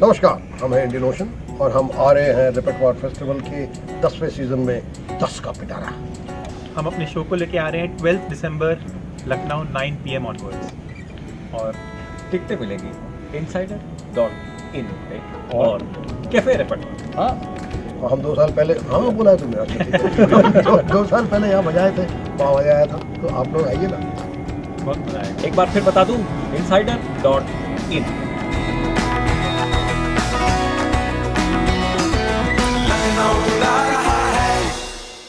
नमस्कार, हम हैं इंडियन ओशन और हम आ रहे हैं रेpertoire फेस्टिवल के 10वें सीजन में 10 का पिटारा। हम अपने शो को लेके आ रहे हैं 12 दिसंबर लखनऊ 9 PM ऑनवर्ड्स। और टिकटें मिलेंगी insider.in पे और कैफे रेpertoire। हाँ, हम 2 साल पहले बोला है तुमने। अच्छा, ठीक है। 2 साल पहले यहाँ बजाए थे, वहाँ मजा आया था, तो आप लोग आइए ना। बहुत मजा आएगा। एक बार फिर बता दूं, insider.in। Love